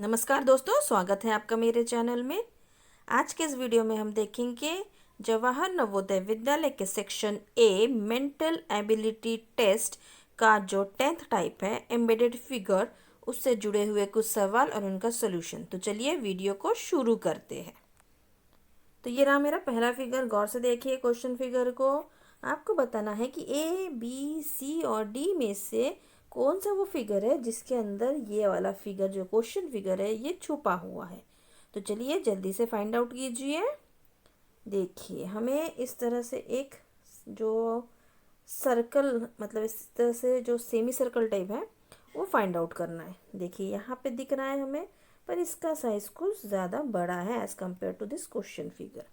नमस्कार दोस्तों, स्वागत है आपका मेरे चैनल में। आज के इस वीडियो में हम देखेंगे जवाहर नवोदय विद्यालय के section A mental ability test का जो 10th टाइप है एम्बेडेड फिगर, उससे जुड़े हुए कुछ सवाल और उनका सोल्यूशन। तो चलिए वीडियो को शुरू करते हैं। तो ये रहा मेरा पहला फिगर। गौर से देखिए क्वेश्चन फिगर को। आपको बताना है कि ए बी सी और डी में से कौन सा वो फिगर है जिसके अंदर ये वाला फिगर जो क्वेश्चन फिगर है ये छुपा हुआ है। तो चलिए जल्दी से फाइंड आउट कीजिए। देखिए हमें इस तरह से एक जो सर्कल, मतलब इस तरह से जो सेमी सर्कल टाइप है वो फाइंड आउट करना है। देखिए यहाँ पे दिख रहा है हमें, पर इसका साइज कुछ ज़्यादा बड़ा है as compare to this question figure.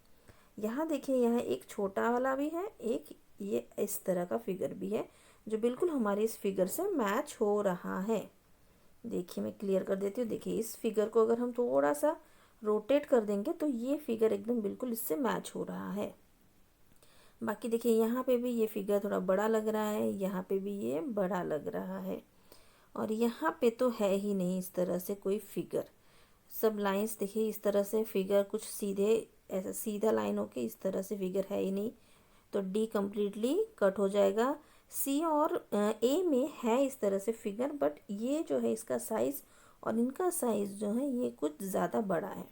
यहाँ देखिए, यहाँ एक छोटा वाला भी है, एक ये इस तरह का फिगर भी है जो बिल्कुल हमारे इस फिगर से मैच हो रहा है। देखिए मैं क्लियर कर देती हूँ। देखिए इस फिगर को अगर हम थोड़ा सा रोटेट कर देंगे तो ये फिगर एकदम बिल्कुल इससे मैच हो रहा है। बाकी देखिए यहाँ पे भी ये फिगर थोड़ा बड़ा लग रहा है, यहाँ पे भी ये बड़ा लग रहा है, और यहाँ पे तो है ही नहीं इस तरह से कोई फिगर। सब लाइंस देखिए इस तरह से फिगर कुछ सीधे ऐसा सीधा लाइन होके इस तरह से फिगर है ही नहीं। तो डी कम्प्लीटली कट हो जाएगा। सी और ए में है इस तरह से फिगर, बट ये जो है इसका साइज़ और इनका साइज़ जो है ये कुछ ज़्यादा बड़ा है।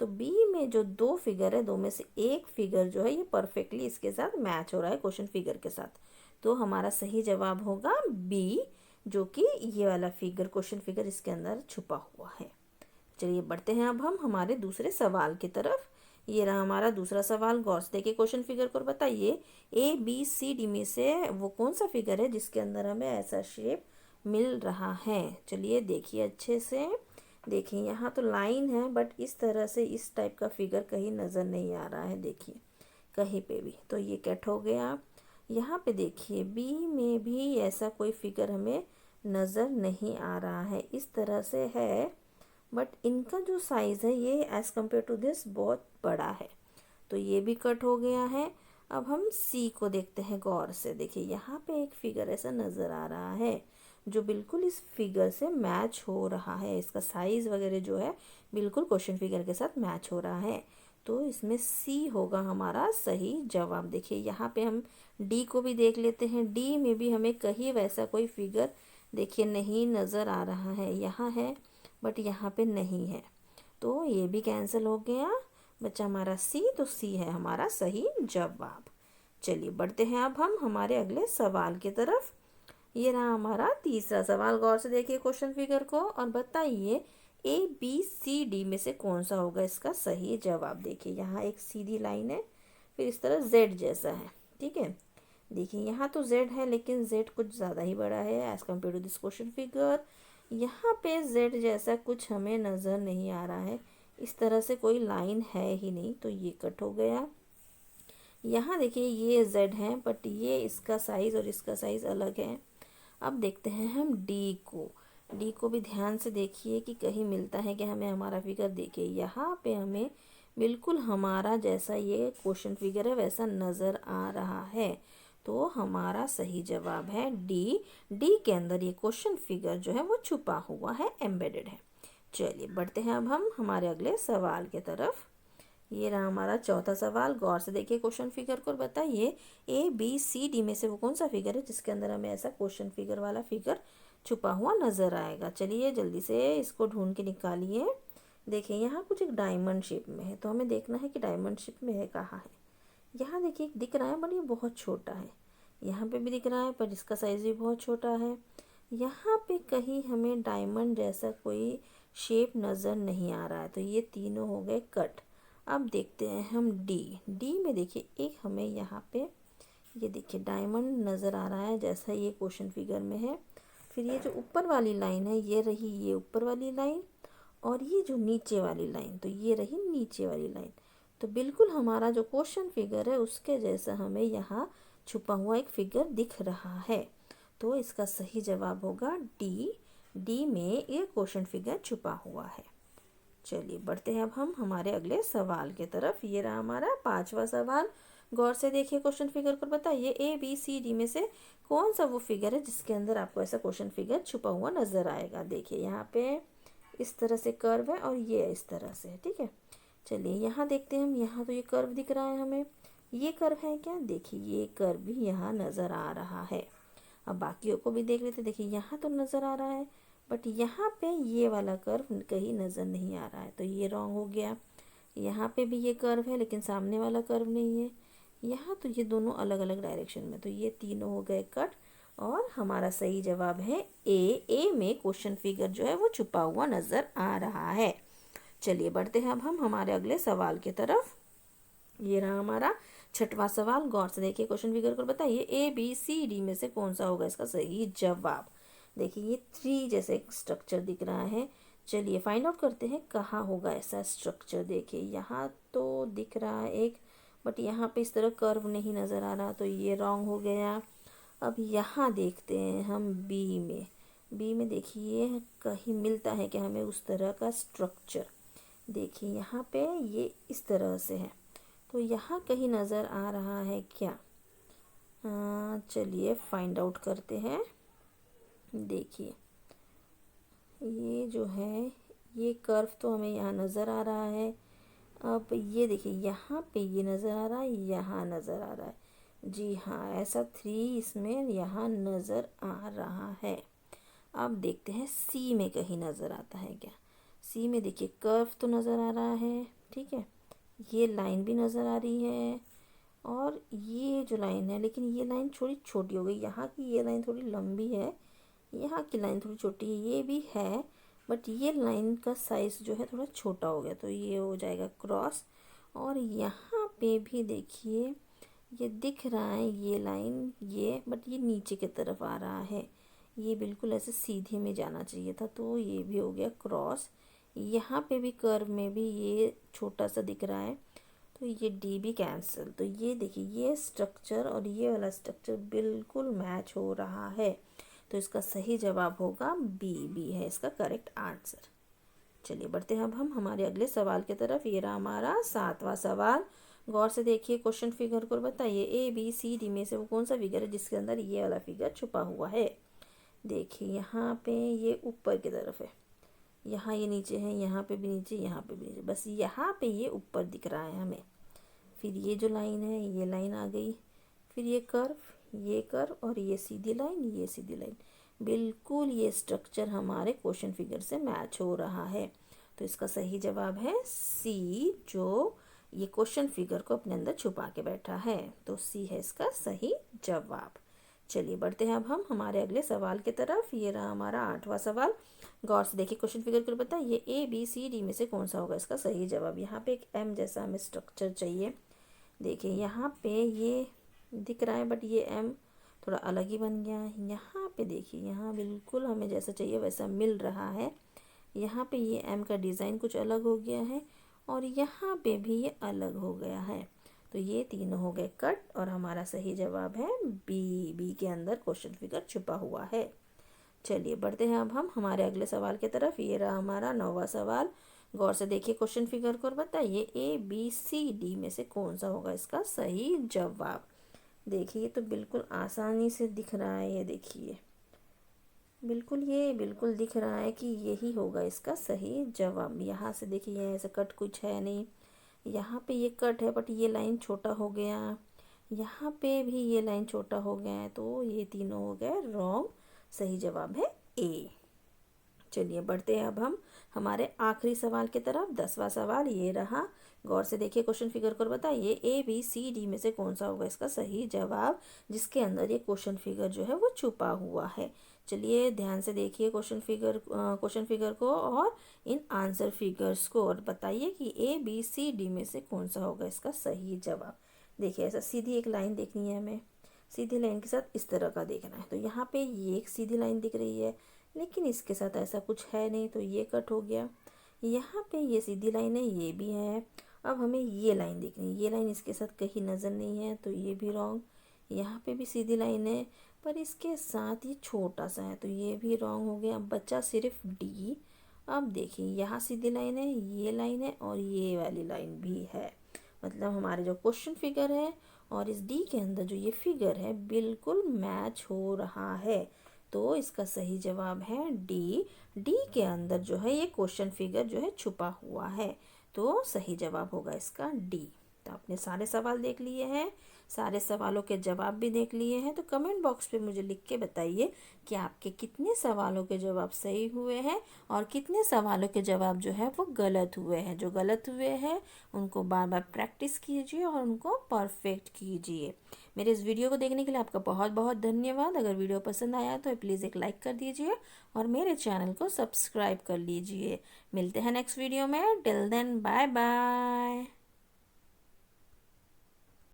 तो बी में जो दो फिगर है, दो में से एक फिगर जो है ये परफेक्टली इसके साथ मैच हो रहा है क्वेश्चन फिगर के साथ। तो हमारा सही जवाब होगा बी, जो कि ये वाला फिगर क्वेश्चन फिगर इसके अंदर छुपा हुआ है। चलिए बढ़ते हैं अब हम हमारे दूसरे सवाल की तरफ। ये रहा हमारा दूसरा सवाल। गौर से देखिए क्वेश्चन फिगर को और बताइए ए बी सी डी में से वो कौन सा फिगर है जिसके अंदर हमें ऐसा शेप मिल रहा है। चलिए देखिए अच्छे से। देखिए यहाँ तो लाइन है, बट इस तरह से इस टाइप का फिगर कहीं नज़र नहीं आ रहा है। देखिए कहीं पे भी, तो ये कट हो गया। यहाँ पे देखिए बी में भी ऐसा कोई फिगर हमें नज़र नहीं आ रहा है, इस तरह से है, बट इनका जो साइज़ है ये एज़ कम्पेयर टू दिस बहुत बड़ा है। तो ये भी कट हो गया है। अब हम सी को देखते हैं गौर से। देखिए यहाँ पे एक फिगर ऐसा नज़र आ रहा है जो बिल्कुल इस फिगर से मैच हो रहा है। इसका साइज़ वगैरह जो है बिल्कुल क्वेश्चन फिगर के साथ मैच हो रहा है। तो इसमें सी होगा हमारा सही जवाब। देखिए यहाँ पे हम डी को भी देख लेते हैं। डी में भी हमें कहीं वैसा कोई फिगर देखिए नहीं नज़र आ रहा है। यहाँ है बट यहाँ पे नहीं है, तो ये भी कैंसिल हो गया। बच्चा हमारा सी, तो सी है हमारा सही जवाब। चलिए बढ़ते हैं अब हम हमारे अगले सवाल की तरफ। ये रहा हमारा तीसरा सवाल। गौर से देखिए क्वेश्चन फिगर को और बताइए ए बी सी डी में से कौन सा होगा इसका सही जवाब। देखिए यहाँ एक सीधी लाइन है, फिर इस तरह जेड जैसा है, ठीक है। देखिए यहाँ तो जेड है, लेकिन जेड कुछ ज़्यादा ही बड़ा है as compare to this question figure. यहाँ पे जेड जैसा कुछ हमें नज़र नहीं आ रहा है, इस तरह से कोई लाइन है ही नहीं, तो ये कट हो गया। यहाँ देखिए ये जेड है, बट ये इसका साइज़ और इसका साइज़ अलग है। अब देखते हैं हम डी को। डी को भी ध्यान से देखिए कि कहीं मिलता है कि हमें हमारा फिगर। देखिए यहाँ पे हमें बिल्कुल हमारा जैसा ये क्वेश्चन फिगर है वैसा नज़र आ रहा है। तो हमारा सही जवाब है डी। डी के अंदर ये क्वेश्चन फिगर जो है वो छुपा हुआ है, एम्बेडेड है। चलिए बढ़ते हैं अब हम हमारे अगले सवाल की तरफ। ये रहा हमारा चौथा सवाल। गौर से देखिए क्वेश्चन फिगर को और बताइए ए बी सी डी में से वो कौन सा फिगर है जिसके अंदर हमें ऐसा क्वेश्चन फिगर वाला फिगर छुपा हुआ नज़र आएगा। चलिए जल्दी से इसको ढूंढ के निकालिए। देखिए यहाँ कुछ एक डायमंड शेप में है, तो हमें देखना है कि डायमंड शेप में है कहाँ है। यहाँ देखिए एक दिख रहा है, बट ये बहुत छोटा है। यहाँ पे भी दिख रहा है, पर इसका साइज़ भी बहुत छोटा है। यहाँ पे कहीं हमें डायमंड जैसा कोई शेप नज़र नहीं आ रहा है, तो ये तीनों हो गए कट। अब देखते हैं हम डी। डी में देखिए एक हमें यहाँ पे ये देखिए डायमंड नज़र आ रहा है जैसा ये क्वेश्चन फिगर में है। फिर ये जो ऊपर वाली लाइन है ये रही ये ऊपर वाली लाइन, और ये जो नीचे वाली लाइन तो ये रही नीचे वाली लाइन। तो बिल्कुल हमारा जो क्वेश्चन फिगर है उसके जैसा हमें यहाँ छुपा हुआ एक फिगर दिख रहा है। तो इसका सही जवाब होगा डी। डी में ये क्वेश्चन फिगर छुपा हुआ है। चलिए बढ़ते हैं अब हम हमारे अगले सवाल की तरफ। ये रहा हमारा पांचवा सवाल। गौर से देखिए क्वेश्चन फिगर को बताइए ए बी सी डी में से कौन सा वो फिगर है जिसके अंदर आपको ऐसा क्वेश्चन फिगर छुपा हुआ नजर आएगा। देखिए यहाँ पे इस तरह से कर्व है और ये इस तरह से है, ठीक है। चलिए यहाँ देखते हैं हम, यहाँ तो ये कर्व दिख रहा है हमें, ये कर्व है क्या, देखिए ये कर्व भी यहाँ नज़र आ रहा है। अब बाकियों को भी देख लेते, देखिए यहाँ तो नज़र आ रहा है बट यहाँ पे ये वाला कर्व कहीं नज़र नहीं आ रहा है, तो ये रॉन्ग हो गया। यहाँ पे भी ये कर्व है लेकिन सामने वाला कर्व नहीं है। यहाँ तो ये दोनों अलग अलग डायरेक्शन में, तो ये तीनों हो गए कट और हमारा सही जवाब है ए में क्वेश्चन फिगर जो है वो छुपा हुआ नज़र आ रहा है। चलिए बढ़ते हैं अब हम हमारे अगले सवाल की तरफ। ये रहा हमारा छठवां सवाल। गौर से देखिए क्वेश्चन फिगर को, बताइए ABCD में से कौन सा होगा इसका सही जवाब। देखिए ये 3 जैसे एक स्ट्रक्चर दिख रहा है। चलिए फाइंड आउट करते हैं कहाँ होगा ऐसा स्ट्रक्चर। देखिए यहाँ तो दिख रहा है एक, बट यहाँ पे इस तरह कर्व नहीं नज़र आ रहा, तो ये रॉन्ग हो गया। अब यहाँ देखते हैं हम बी में देखिए कहीं मिलता है कि हमें उस तरह का स्ट्रक्चर। देखिए यहाँ पे ये इस तरह से है, तो यहाँ कहीं नज़र आ रहा है क्या। चलिए फाइंड आउट करते हैं। देखिए ये जो है ये कर्व तो हमें यहाँ नज़र आ रहा है। अब ये देखिए यहाँ पे ये नज़र आ रहा है, यहाँ नज़र आ रहा है। जी हाँ, ऐसा 3 इसमें यहाँ नज़र आ रहा है। अब देखते हैं सी में कहीं नज़र आता है क्या। सी में देखिए कर्व तो नज़र आ रहा है, ठीक है, ये लाइन भी नज़र आ रही है और ये जो लाइन है, लेकिन ये लाइन थोड़ी छोटी हो गई। यहाँ की ये लाइन थोड़ी लंबी है, यहाँ की लाइन थोड़ी छोटी है, ये भी है बट ये लाइन का साइज़ जो है थोड़ा छोटा हो गया, तो ये हो जाएगा क्रॉस। और यहाँ पे भी देखिए ये दिख रहा है ये लाइन, ये बट ये नीचे की तरफ आ रहा है, ये बिल्कुल ऐसे सीधे में जाना चाहिए था, तो ये भी हो गया क्रॉस। यहाँ पे भी कर्व में भी ये छोटा सा दिख रहा है, तो ये डी भी कैंसिल। तो ये देखिए ये स्ट्रक्चर और ये वाला स्ट्रक्चर बिल्कुल मैच हो रहा है, तो इसका सही जवाब होगा बी है इसका करेक्ट आंसर। चलिए बढ़ते हैं अब हम हमारे अगले सवाल की तरफ। ये रहा हमारा 7वां सवाल। गौर से देखिए क्वेश्चन फिगर को, बताइए ABCD में से वो कौन सा फिगर है जिसके अंदर ये वाला फिगर छुपा हुआ है। देखिए यहाँ पे ये ऊपर की तरफ है, यहाँ ये नीचे है, यहाँ पे भी नीचे, यहाँ पे भी नीचे, बस यहाँ पे ये ऊपर दिख रहा है हमें। फिर ये जो लाइन है ये लाइन आ गई, फिर ये कर्व और ये सीधी लाइन, ये सीधी लाइन, बिल्कुल ये स्ट्रक्चर हमारे क्वेश्चन फिगर से मैच हो रहा है, तो इसका सही जवाब है सी, जो ये क्वेश्चन फिगर को अपने अंदर छुपा के बैठा है, तो सी है इसका सही जवाब। चलिए बढ़ते हैं अब हम हमारे अगले सवाल की तरफ। ये रहा हमारा 8वां सवाल। गौर से देखिए क्वेश्चन फिगर को, बताइए ABCD में से कौन सा होगा इसका सही जवाब। यहाँ पे एक M जैसा हमें स्ट्रक्चर चाहिए। देखिए यहाँ पे ये दिख रहा है बट ये M थोड़ा अलग ही बन गया है। यहाँ पे देखिए यहाँ बिल्कुल हमें जैसा चाहिए वैसा मिल रहा है। यहाँ पे ये M का डिज़ाइन कुछ अलग हो गया है और यहाँ पे भी ये अलग हो गया है, तो ये तीनों हो गए कट और हमारा सही जवाब है बी के अंदर क्वेश्चन फिगर छुपा हुआ है। चलिए बढ़ते हैं अब हम हमारे अगले सवाल की तरफ। ये रहा हमारा 9वां सवाल। गौर से देखिए क्वेश्चन फिगर को और बताइए ABCD में से कौन सा होगा इसका सही जवाब। देखिए तो बिल्कुल आसानी से दिख रहा है, ये देखिए बिल्कुल दिख रहा है कि यही होगा इसका सही जवाब। यहाँ से देखिए ऐसा कट कुछ है नहीं, यहाँ पे ये कट है बट ये लाइन छोटा हो गया, यहाँ पे भी ये लाइन छोटा हो गया है, तो ये तीनों हो गए रॉन्ग। सही जवाब है ए। चलिए बढ़ते हैं अब हम हमारे आखिरी सवाल की तरफ। 10वां सवाल ये रहा। गौर से देखिए क्वेश्चन फिगर को, बताइए ABCD में से कौन सा होगा इसका सही जवाब, जिसके अंदर ये क्वेश्चन फिगर जो है वो छुपा हुआ है। चलिए ध्यान से देखिए क्वेश्चन फिगर को और इन आंसर फिगर्स को और बताइए कि ABCD में से कौन सा होगा इसका सही जवाब। देखिए ऐसा सीधी एक लाइन देखनी है हमें, सीधी लाइन के साथ इस तरह का देखना है, तो यहाँ पे ये एक सीधी लाइन दिख रही है लेकिन इसके साथ ऐसा कुछ है नहीं, तो ये कट हो गया। यहाँ पे ये सीधी लाइन है, ये भी है। अब हमें ये लाइन देखनी है, ये लाइन इसके साथ कहीं नज़र नहीं है, तो ये भी रॉन्ग। यहाँ पे भी सीधी लाइन है पर इसके साथ ये छोटा सा है, तो ये भी रॉन्ग हो गया। अब बचा सिर्फ डी। अब देखिए यहाँ सीधी लाइन है, ये लाइन है और ये वाली लाइन भी है, मतलब हमारे जो क्वेश्चन फिगर है और इस डी के अंदर जो ये फिगर है बिल्कुल मैच हो रहा है, तो इसका सही जवाब है डी। डी के अंदर जो है ये क्वेश्चन फिगर जो है छुपा हुआ है, तो सही जवाब होगा इसका डी। तो आपने सारे सवाल देख लिए हैं, सारे सवालों के जवाब भी देख लिए हैं। तो कमेंट बॉक्स पे मुझे लिख के बताइए कि आपके कितने सवालों के जवाब सही हुए हैं और कितने सवालों के जवाब जो है वो गलत हुए हैं। जो गलत हुए हैं उनको बार बार प्रैक्टिस कीजिए और उनको परफेक्ट कीजिए। मेरे इस वीडियो को देखने के लिए आपका बहुत बहुत धन्यवाद। अगर वीडियो पसंद आया तो प्लीज़ एक लाइक कर दीजिए और मेरे चैनल को सब्सक्राइब कर लीजिए। मिलते हैं नेक्स्ट वीडियो में। Till then bye bye.